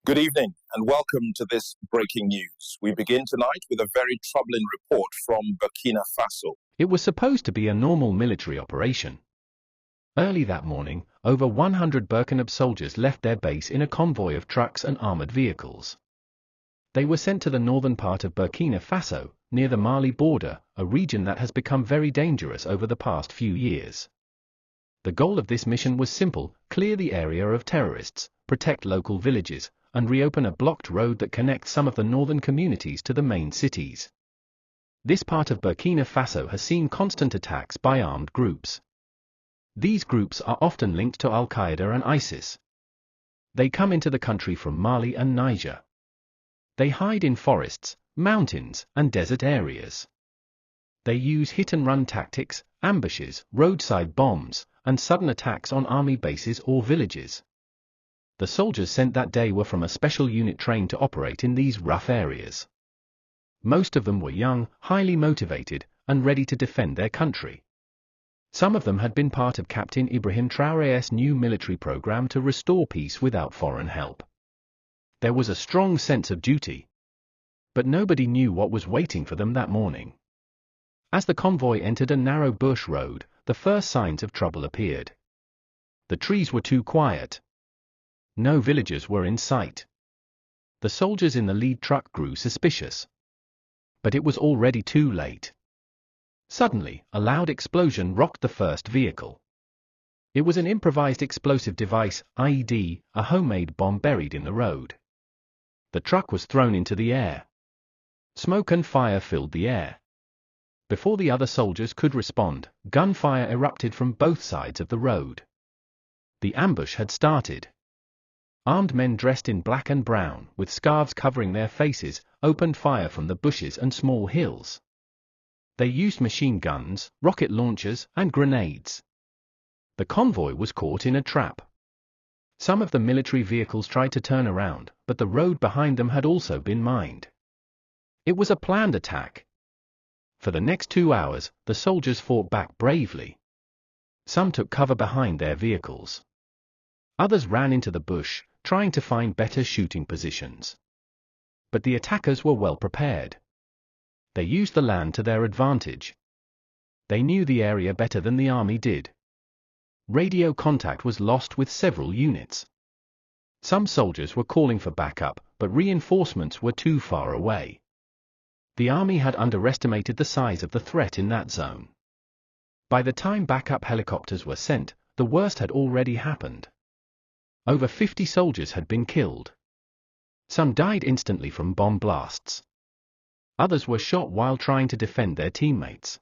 Good evening and welcome to this breaking news. We begin tonight with a very troubling report from Burkina Faso. It was supposed to be a normal military operation. Early that morning, over 100 Burkina soldiers left their base in a convoy of trucks and armored vehicles. They were sent to the northern part of Burkina Faso, near the Mali border, a region that has become very dangerous over the past few years. The goal of this mission was simple: clear the area of terrorists, protect local villages, and reopen a blocked road that connects some of the northern communities to the main cities. This part of Burkina Faso has seen constant attacks by armed groups. These groups are often linked to Al-Qaeda and ISIS. They come into the country from Mali and Niger. They hide in forests, mountains, and desert areas. They use hit-and-run tactics, ambushes, roadside bombs, and sudden attacks on army bases or villages. The soldiers sent that day were from a special unit trained to operate in these rough areas. Most of them were young, highly motivated, and ready to defend their country. Some of them had been part of Captain Ibrahim Traoré's new military program to restore peace without foreign help. There was a strong sense of duty. But nobody knew what was waiting for them that morning. As the convoy entered a narrow bush road, the first signs of trouble appeared. The trees were too quiet. No villagers were in sight. The soldiers in the lead truck grew suspicious. But it was already too late. Suddenly, a loud explosion rocked the first vehicle. It was an improvised explosive device, IED, a homemade bomb buried in the road. The truck was thrown into the air. Smoke and fire filled the air. Before the other soldiers could respond, gunfire erupted from both sides of the road. The ambush had started. Armed men dressed in black and brown, with scarves covering their faces, opened fire from the bushes and small hills. They used machine guns, rocket launchers, and grenades. The convoy was caught in a trap. Some of the military vehicles tried to turn around, but the road behind them had also been mined. It was a planned attack. For the next 2 hours, the soldiers fought back bravely. Some took cover behind their vehicles. Others ran into the bush, trying to find better shooting positions. But the attackers were well prepared. They used the land to their advantage. They knew the area better than the army did. Radio contact was lost with several units. Some soldiers were calling for backup, but reinforcements were too far away. The army had underestimated the size of the threat in that zone. By the time backup helicopters were sent, the worst had already happened. Over 50 soldiers had been killed. Some died instantly from bomb blasts. Others were shot while trying to defend their teammates.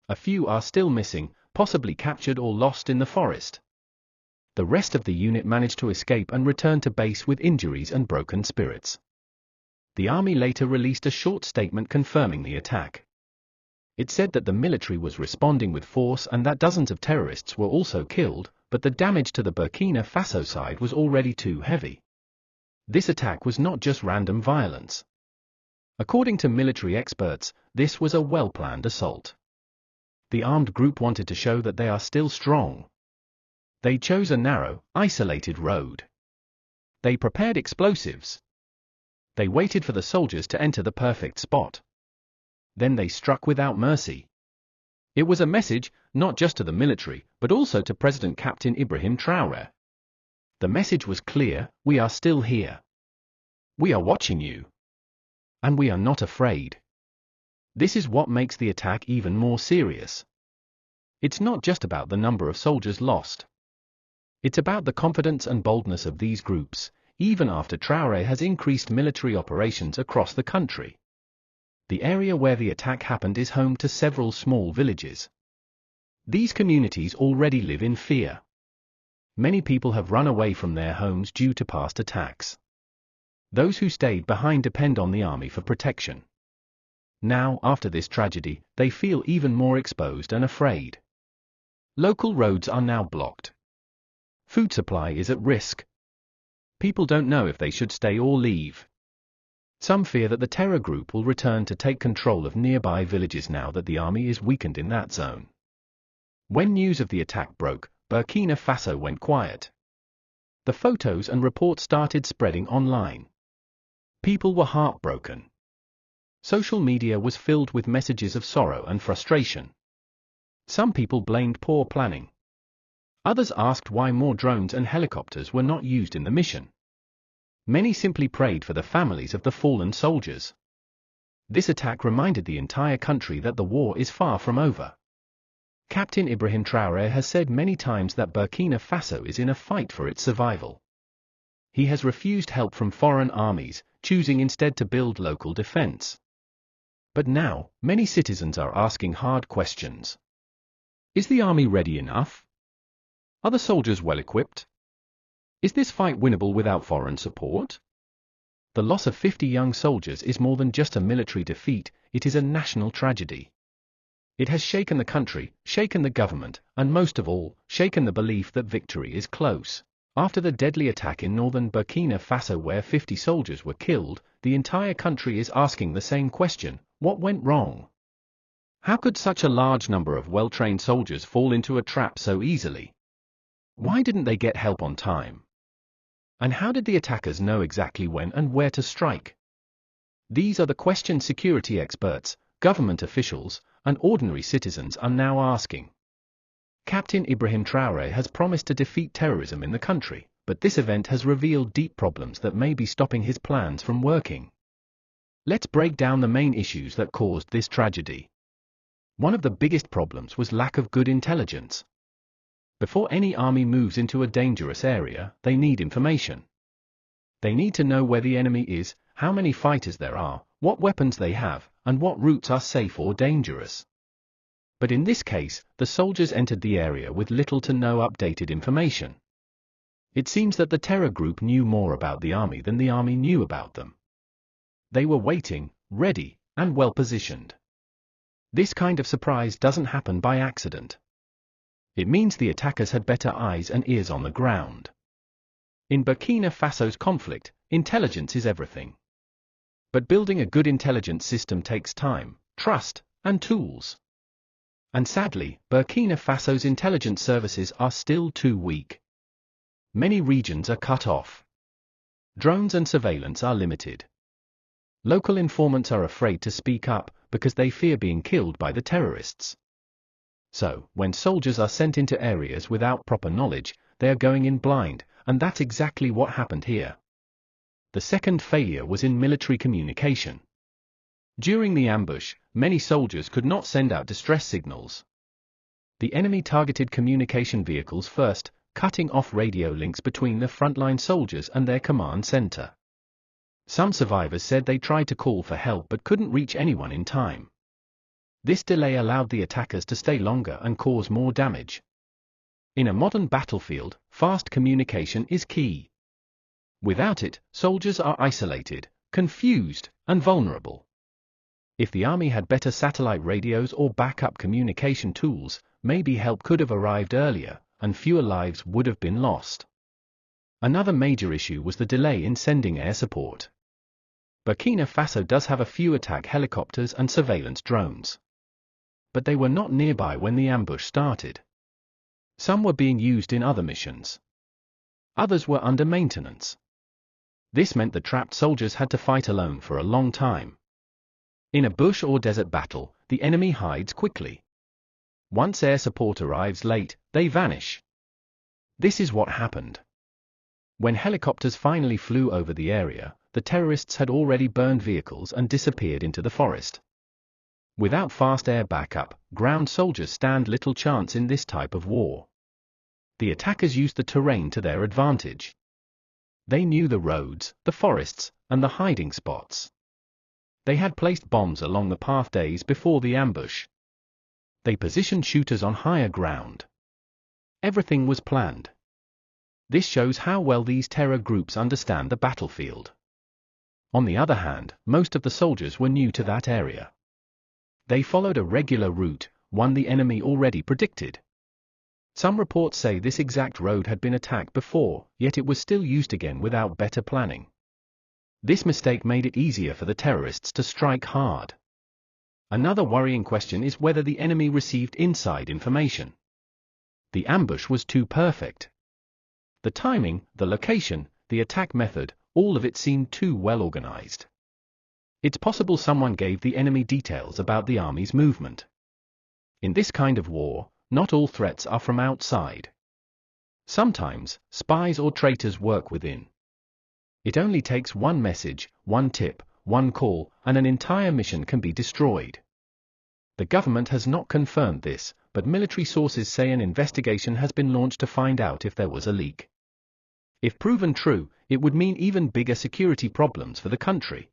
A few are still missing, possibly captured or lost in the forest. The rest of the unit managed to escape and return to base with injuries and broken spirits. The army later released a short statement confirming the attack. It said that the military was responding with force and that dozens of terrorists were also killed, but the damage to the Burkina Faso side was already too heavy. This attack was not just random violence. According to military experts, this was a well-planned assault. The armed group wanted to show that they are still strong. They chose a narrow, isolated road. They prepared explosives. They waited for the soldiers to enter the perfect spot. Then they struck without mercy. It was a message, not just to the military, but also to President Captain Ibrahim Traoré. The message was clear: we are still here. We are watching you. And we are not afraid. This is what makes the attack even more serious. It's not just about the number of soldiers lost. It's about the confidence and boldness of these groups, even after Traoré has increased military operations across the country. The area where the attack happened is home to several small villages. These communities already live in fear. Many people have run away from their homes due to past attacks. Those who stayed behind depend on the army for protection. Now, after this tragedy, they feel even more exposed and afraid. Local roads are now blocked. Food supply is at risk. People don't know if they should stay or leave. Some fear that the terror group will return to take control of nearby villages now that the army is weakened in that zone. When news of the attack broke, Burkina Faso went quiet. The photos and reports started spreading online. People were heartbroken. Social media was filled with messages of sorrow and frustration. Some people blamed poor planning. Others asked why more drones and helicopters were not used in the mission. Many simply prayed for the families of the fallen soldiers. This attack reminded the entire country that the war is far from over. Captain Ibrahim Traoré has said many times that Burkina Faso is in a fight for its survival. He has refused help from foreign armies, choosing instead to build local defense. But now, many citizens are asking hard questions. Is the army ready enough? Are the soldiers well equipped? Is this fight winnable without foreign support? The loss of 50 young soldiers is more than just a military defeat, it is a national tragedy. It has shaken the country, shaken the government, and most of all, shaken the belief that victory is close. After the deadly attack in northern Burkina Faso where 50 soldiers were killed, the entire country is asking the same question: what went wrong? How could such a large number of well-trained soldiers fall into a trap so easily? Why didn't they get help on time? And how did the attackers know exactly when and where to strike? These are the questions security experts, government officials, and ordinary citizens are now asking. Captain Ibrahim Traoré has promised to defeat terrorism in the country, but this event has revealed deep problems that may be stopping his plans from working. Let's break down the main issues that caused this tragedy. One of the biggest problems was lack of good intelligence. Before any army moves into a dangerous area, they need information. They need to know where the enemy is, how many fighters there are, what weapons they have, and what routes are safe or dangerous. But in this case, the soldiers entered the area with little to no updated information. It seems that the terror group knew more about the army than the army knew about them. They were waiting, ready, and well positioned. This kind of surprise doesn't happen by accident. It means the attackers had better eyes and ears on the ground. In Burkina Faso's conflict, intelligence is everything. But building a good intelligence system takes time, trust, and tools. And sadly, Burkina Faso's intelligence services are still too weak. Many regions are cut off. Drones and surveillance are limited. Local informants are afraid to speak up because they fear being killed by the terrorists. So, when soldiers are sent into areas without proper knowledge, they are going in blind, and that's exactly what happened here. The second failure was in military communication. During the ambush, many soldiers could not send out distress signals. The enemy targeted communication vehicles first, cutting off radio links between the frontline soldiers and their command center. Some survivors said they tried to call for help but couldn't reach anyone in time. This delay allowed the attackers to stay longer and cause more damage. In a modern battlefield, fast communication is key. Without it, soldiers are isolated, confused, and vulnerable. If the army had better satellite radios or backup communication tools, maybe help could have arrived earlier, and fewer lives would have been lost. Another major issue was the delay in sending air support. Burkina Faso does have a few attack helicopters and surveillance drones. But they were not nearby when the ambush started. Some were being used in other missions. Others were under maintenance. This meant the trapped soldiers had to fight alone for a long time. In a bush or desert battle, the enemy hides quickly. Once air support arrives late, they vanish. This is what happened. When helicopters finally flew over the area, the terrorists had already burned vehicles and disappeared into the forest. Without fast air backup, ground soldiers stand little chance in this type of war. The attackers used the terrain to their advantage. They knew the roads, the forests, and the hiding spots. They had placed bombs along the path days before the ambush. They positioned shooters on higher ground. Everything was planned. This shows how well these terror groups understand the battlefield. On the other hand, most of the soldiers were new to that area. They followed a regular route, one the enemy already predicted. Some reports say this exact road had been attacked before, yet it was still used again without better planning. This mistake made it easier for the terrorists to strike hard. Another worrying question is whether the enemy received inside information. The ambush was too perfect. The timing, the location, the attack method, all of it seemed too well organized. It's possible someone gave the enemy details about the army's movement. In this kind of war, not all threats are from outside. Sometimes, spies or traitors work within. It only takes one message, one tip, one call, and an entire mission can be destroyed. The government has not confirmed this, but military sources say an investigation has been launched to find out if there was a leak. If proven true, it would mean even bigger security problems for the country.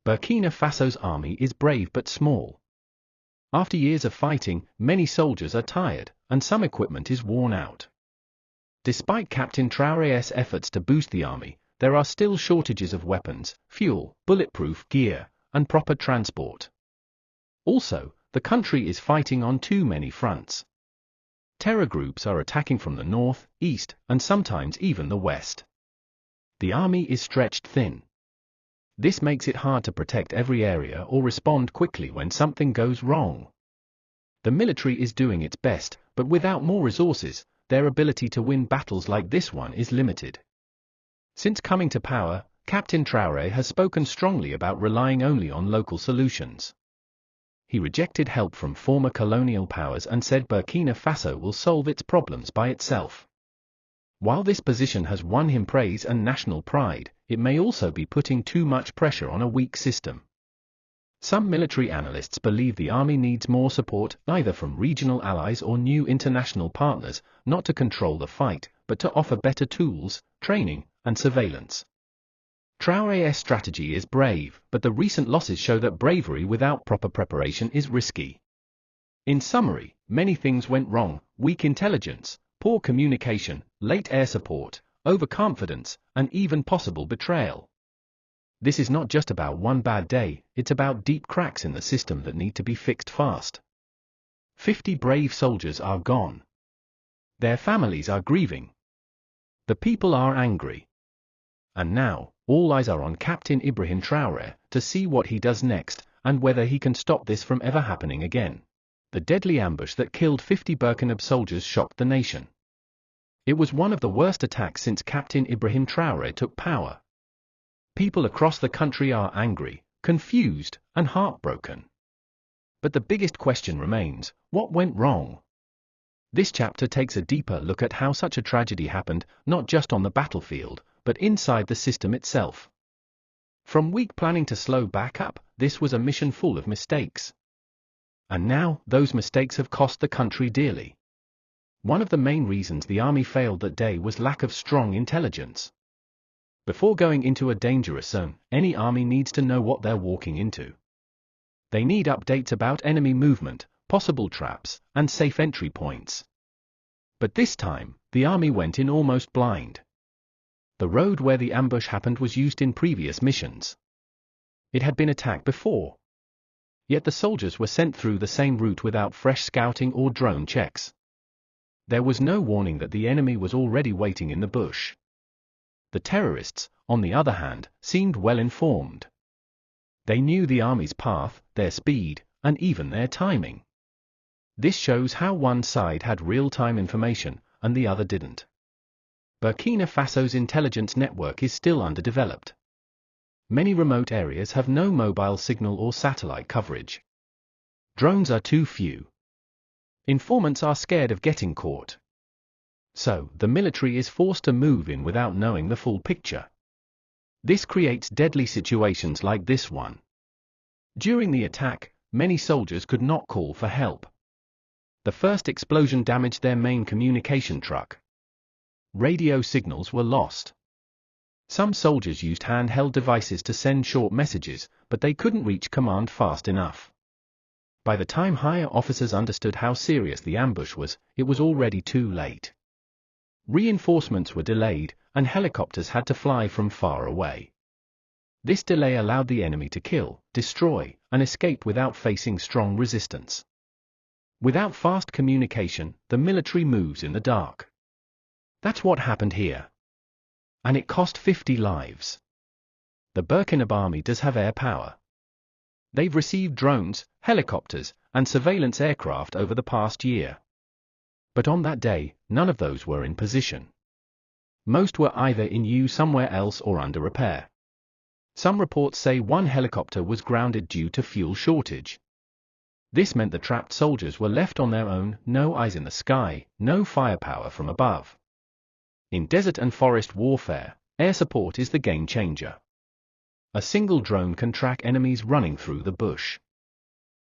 Burkina Faso's army is brave but small. After years of fighting, many soldiers are tired, and some equipment is worn out. Despite Captain Traoré's efforts to boost the army, there are still shortages of weapons, fuel, bulletproof gear, and proper transport. Also, the country is fighting on too many fronts. Terror groups are attacking from the north, east, and sometimes even the west. The army is stretched thin. This makes it hard to protect every area or respond quickly when something goes wrong. The military is doing its best, but without more resources, their ability to win battles like this one is limited. Since coming to power, Captain Traoré has spoken strongly about relying only on local solutions. He rejected help from former colonial powers and said Burkina Faso will solve its problems by itself. While this position has won him praise and national pride, it may also be putting too much pressure on a weak system. Some military analysts believe the army needs more support, either from regional allies or new international partners, not to control the fight, but to offer better tools, training, and surveillance. Traoré's strategy is brave, but the recent losses show that bravery without proper preparation is risky. In summary, many things went wrong: weak intelligence, poor communication, late air support, overconfidence, and even possible betrayal. This is not just about one bad day, it's about deep cracks in the system that need to be fixed fast. 50 brave soldiers are gone. Their families are grieving. The people are angry. And now, all eyes are on Captain Ibrahim Traoré to see what he does next, and whether he can stop this from ever happening again. The deadly ambush that killed 50 Burkina soldiers shocked the nation. It was one of the worst attacks since Captain Ibrahim Traoré took power. People across the country are angry, confused, and heartbroken. But the biggest question remains: what went wrong? This chapter takes a deeper look at how such a tragedy happened, not just on the battlefield, but inside the system itself. From weak planning to slow backup, this was a mission full of mistakes. And now, those mistakes have cost the country dearly. One of the main reasons the army failed that day was lack of strong intelligence. Before going into a dangerous zone, any army needs to know what they're walking into. They need updates about enemy movement, possible traps, and safe entry points. But this time, the army went in almost blind. The road where the ambush happened was used in previous missions. It had been attacked before. Yet the soldiers were sent through the same route without fresh scouting or drone checks. There was no warning that the enemy was already waiting in the bush. The terrorists, on the other hand, seemed well informed. They knew the army's path, their speed, and even their timing. This shows how one side had real-time information, and the other didn't. Burkina Faso's intelligence network is still underdeveloped. Many remote areas have no mobile signal or satellite coverage. Drones are too few. Informants are scared of getting caught. So, the military is forced to move in without knowing the full picture. This creates deadly situations like this one. During the attack, many soldiers could not call for help. The first explosion damaged their main communication truck. Radio signals were lost. Some soldiers used handheld devices to send short messages, but they couldn't reach command fast enough. By the time higher officers understood how serious the ambush was, it was already too late. Reinforcements were delayed, and helicopters had to fly from far away. This delay allowed the enemy to kill, destroy, and escape without facing strong resistance. Without fast communication, the military moves in the dark. That's what happened here. And it cost 50 lives. The Burkina army does have air power. They've received drones, helicopters, and surveillance aircraft over the past year. But on that day, none of those were in position. Most were either in use somewhere else or under repair. Some reports say one helicopter was grounded due to fuel shortage. This meant the trapped soldiers were left on their own, no eyes in the sky, no firepower from above. In desert and forest warfare, air support is the game changer. A single drone can track enemies running through the bush.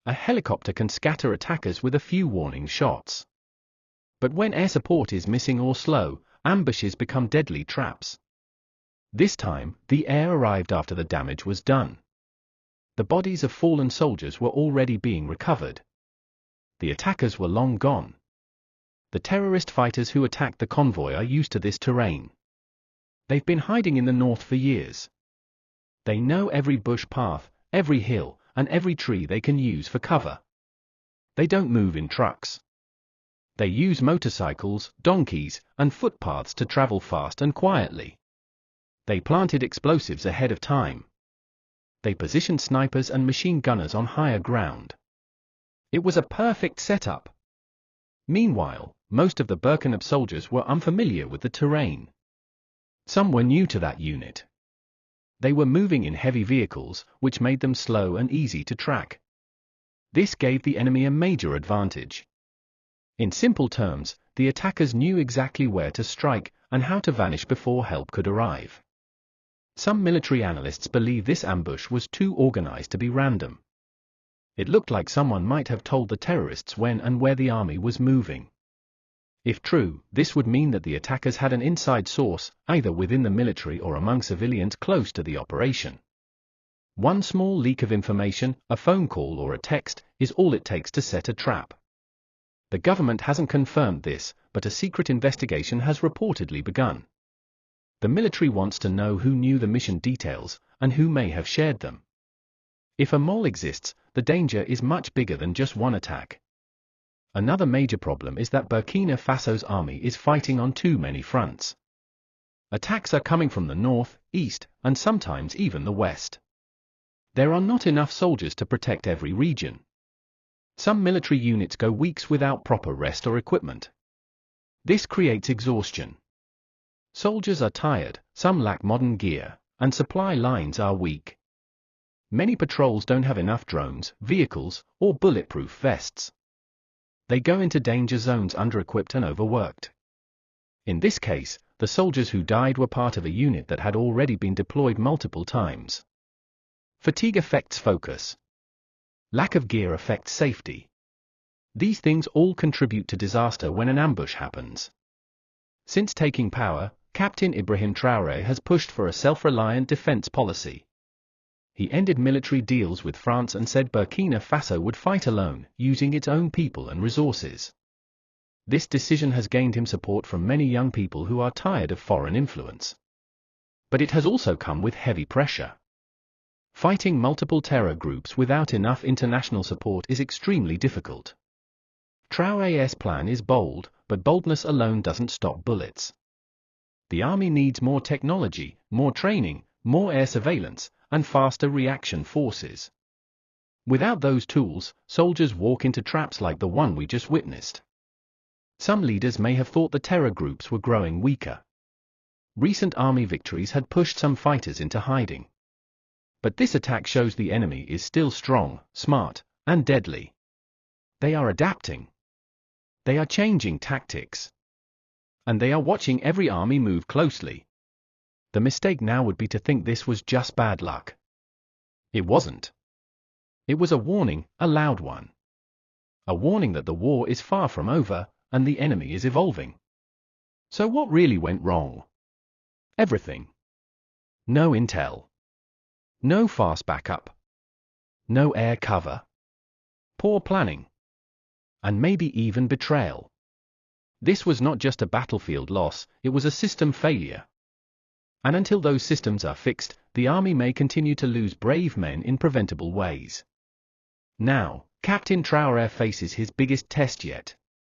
A helicopter can scatter attackers with a few warning shots. But when air support is missing or slow, ambushes become deadly traps. This time, the air arrived after the damage was done. The bodies of fallen soldiers were already being recovered. The attackers were long gone. The terrorist fighters who attacked the convoy are used to this terrain. They've been hiding in the north for years. They know every bush path, every hill, and every tree they can use for cover. They don't move in trucks. They use motorcycles, donkeys, and footpaths to travel fast and quietly. They planted explosives ahead of time. They positioned snipers and machine gunners on higher ground. It was a perfect setup. Meanwhile, most of the Burkina soldiers were unfamiliar with the terrain. Some were new to that unit. They were moving in heavy vehicles, which made them slow and easy to track. This gave the enemy a major advantage. In simple terms, the attackers knew exactly where to strike and how to vanish before help could arrive. Some military analysts believe this ambush was too organized to be random. It looked like someone might have told the terrorists when and where the army was moving. If true, this would mean that the attackers had an inside source, either within the military or among civilians close to the operation. One small leak of information, a phone call or a text, is all it takes to set a trap. The government hasn't confirmed this, but a secret investigation has reportedly begun. The military wants to know who knew the mission details, and who may have shared them. If a mole exists, the danger is much bigger than just one attack. Another major problem is that Burkina Faso's army is fighting on too many fronts. Attacks are coming from the north, east, and sometimes even the west. There are not enough soldiers to protect every region. Some military units go weeks without proper rest or equipment. This creates exhaustion. Soldiers are tired, some lack modern gear, and supply lines are weak. Many patrols don't have enough drones, vehicles, or bulletproof vests. They go into danger zones under-equipped and overworked. In this case, the soldiers who died were part of a unit that had already been deployed multiple times. Fatigue affects focus. Lack of gear affects safety. These things all contribute to disaster when an ambush happens. Since taking power, Captain Ibrahim Traoré has pushed for a self-reliant defense policy. He ended military deals with France and said Burkina Faso would fight alone, using its own people and resources. This decision has gained him support from many young people who are tired of foreign influence. But it has also come with heavy pressure. Fighting multiple terror groups without enough international support is extremely difficult. Traoré's plan is bold, but boldness alone doesn't stop bullets. The army needs more technology, more training, more air surveillance, and faster reaction forces. Without those tools, soldiers walk into traps like the one we just witnessed. Some leaders may have thought the terror groups were growing weaker. Recent army victories had pushed some fighters into hiding. But this attack shows the enemy is still strong, smart, and deadly. They are adapting. They are changing tactics. And they are watching every army move closely. The mistake now would be to think this was just bad luck. It wasn't. It was a warning, a loud one. A warning that the war is far from over, and the enemy is evolving. So what really went wrong? Everything. No intel. No fast backup. No air cover. Poor planning. And maybe even betrayal. This was not just a battlefield loss, it was a system failure. And until those systems are fixed, the army may continue to lose brave men in preventable ways. Now, Captain Traoré faces his biggest test yet.